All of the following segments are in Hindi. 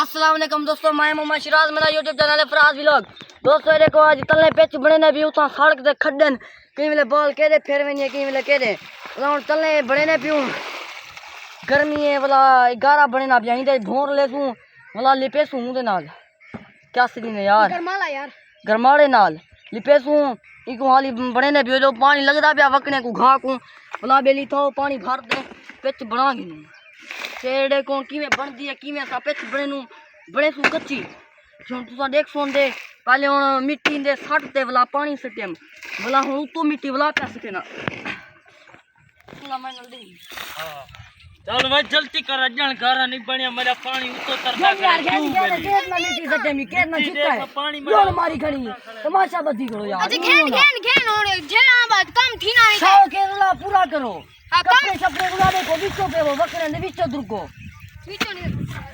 अस्सलाम वालेकुम दोस्तों, मैं मोहम्मद शिराज, मेरा यूट्यूब चैनल है फराज व्लॉग। दोस्तों देखो आज तलने पिच बने ने भी उता सड़क ते खड्डन कई वेले बॉल कहदे फिर वने कई वेले कहदे हुन तलने बने ने पियो गर्मी है वाला 11 बने ना बियाई दे भोर ले तू वाला लिपे सू दे नाल क्या सी ने यार गरमाले नाल लिपे सू इको हाली बने ने पियो जो पानी लगदा पिया वकने को घा को वाला बेली तो पानी भर दे पिच बना गी तेरे को किवें बनदी है किवें सा पिच बने नु बड़े सू कच्ची जो तुसा देख सुन दे पहले हुन मिट्टी दे सट ते वाला पानी सटेम वाला हुन तो मिट्टी वाला पे सके ना ना मैं जल्दी हां चल भाई जल्दी कर अजन घर नहीं बनिया मेरा पानी उतो तरदा यार केतना मिट्टी सटेम केतना चिक्का है पानी गोल मारी खड़ी तमाशा बदी करो यार अच्छा घेन ओरे जेला बात काम थी ना छो केला पूरा करो कपड़े छपड़े उड़ा देखो बिचो पे वो वकरे ने बिचो दुर्गो बिचो नहीं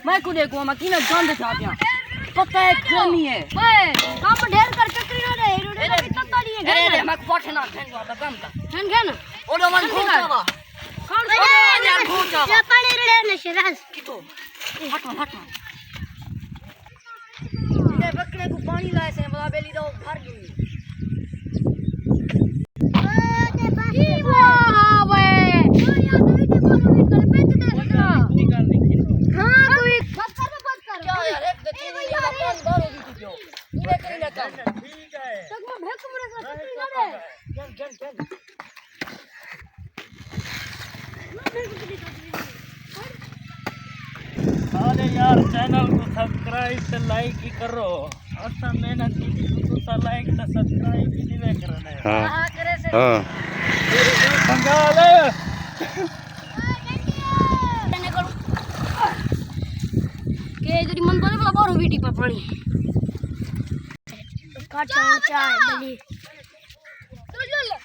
मैं को देखो मैं किने गंद था पिया पता है कमी है ओए काम ढेर कर चक्री ना रे रोडे कितना ताली है अरे मैं कोठे ना घेन तो काम का घेन ओडो मन खोचावा कौन यार खोचावा या पानी रे ने शराज कितो हट ये वकरे को पानी लाए से बड़ा बेली दो भर गई अरे यार चैनल को सब्सक्राइब से लाइक ही करो अच्छा मेहनत की तो लाइक से सब्सक्राइब भी नहीं करना है हां करे से हां बंगाल के जरी मन बने वाला बारो वीटी पर पानी काट चाय बली चल ले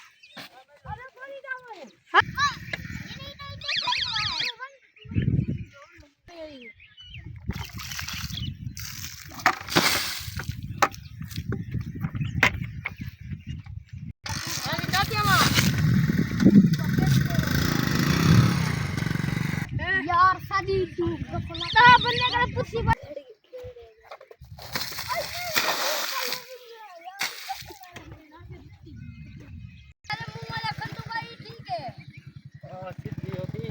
अरे पानी जाओ हां यार शादी तू गफला बनने का पुछी बात अरे मुंह वाला खंडू भाई ठीक है हां सीधी होती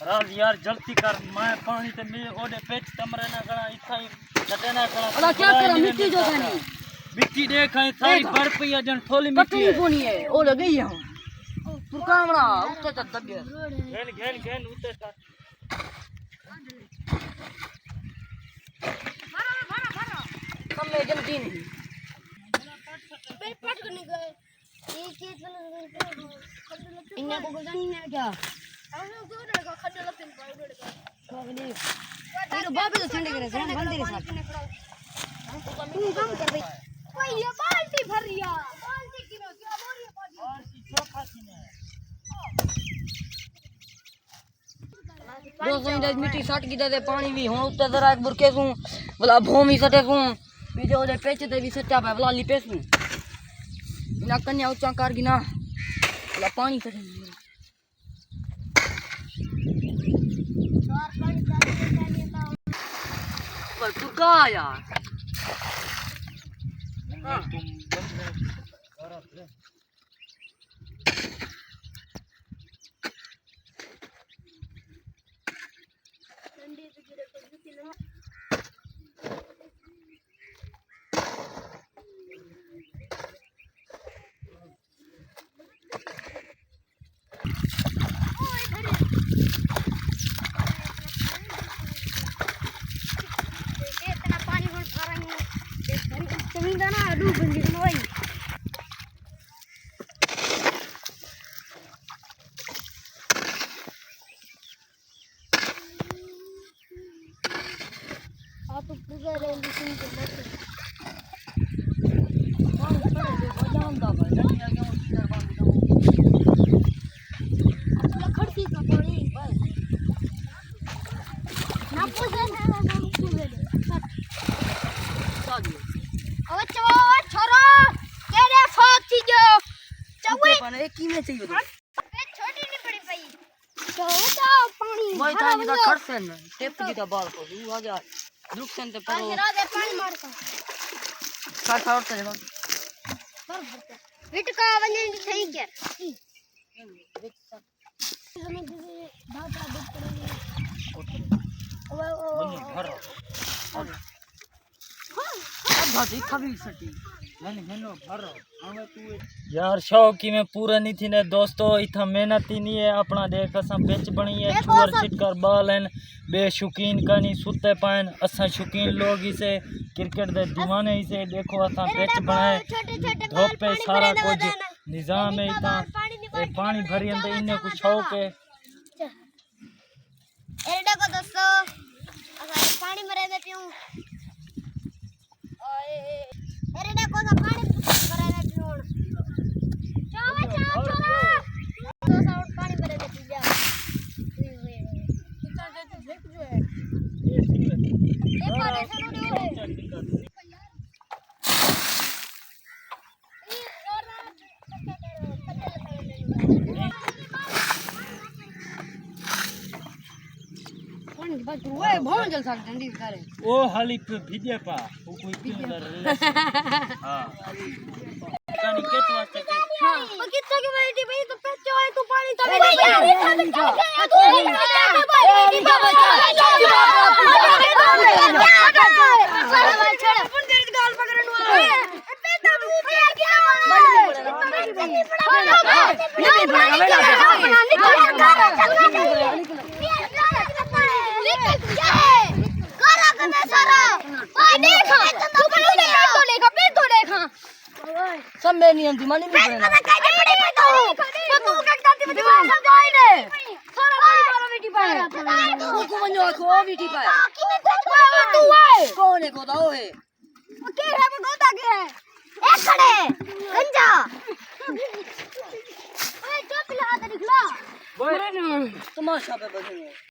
राज यार जल्दी कर मैं पानी ते में ओडे पेच तमरे ना गणा इथा ही कटे ना गणा अला क्या कर मिट्टी जो थानी मिट्टी देख है सारी बर्फ ही जन थोली मिट्टी है कोनी है ओ लगी है तू कामड़ा उते तक दबे घेन उते तक भरा कम में जल्दी नहीं पेट पट करने गए ये चीज इन्हें को गजनी है क्या हम को लगा खड्डा लपिन भाई लड़का कोगनी ये बाबे तो ठंडे करे से बंदे के साथ तू काम कर भाई ओए ये बाल्टी भर रिया बाल्टी की में क्या बोल रही है बाल्टी चोखा सीने दोस्तों इधर मिट्टी सट की दे पानी भी हुन उत्ते जरा एक बुरके सु भला भूमि सटे सु बीजे ओदे पेच ते भी सट्टा पे भला लिपे सु ना कन्या ऊंचा कर गिना भला पानी सटे चार पानी चाहिए पर तू का यार हां तुम बंद कर ठंडी से गिरे तो भी ना जमीन ना डूब गई भाई आप पूरा रेंज सुन के मत कौन पड़े दे बजान दा भाई दुनिया के उसी दरबार में खड़सी का पानी भाई ना पूछे ना हम पूछे सादी अब छोरो तेरे फाक थी जो चवे बने की में चाहिए छोटी नहीं पड़ी भाई बचाओ पानी वही था जिधर खड़से न टेप की तो बाल को तू आ जा रुक से ते पर राधे पानी मार का खड़ खड़ से देखो विट का वने सही कर अब भाजी कभी सटी मैंने हेनो भरो हमें तू यार शौकी में पूरा नहीं थी ने दोस्तों इतना मेहनत ही नहीं है अपना देख असा पिच बनी है छुअर छिटकर बाल हैं बेशुकीन का नहीं सुते पाइन असा शौकीन लोग इसे क्रिकेट दे दीवाने इसे देखो असा पिच बनाए धोपे सारा कुछ निजाम है इतना पानी भरी अंदर इन्हें कुछ शौक है एरडा को दोस्तों अगर पानी मरे दे पीऊं ओए एरडा को तो पानी मरे दे पीऊं चावा तो साउंड पानी मरे दे पी जा कितना दे तू देख जो है ये पानी से उड़े हुए बस वो बहुत जल सकते हैं सारे ओ हाली पे भिजे पा वो कोई किधर हां पानी के तो वास्ते के हां वो कितना की बैठी भाई तो पेचो है तो पानी तो सब में नहीं आती मानी नहीं पड़ेगा को मंजो को बीटी पाए कौन है को दाओ है के है वो गोता के है एक खड़े गंजा ओए चुप ला हाथ दिखला तमाशा पे बजेंगे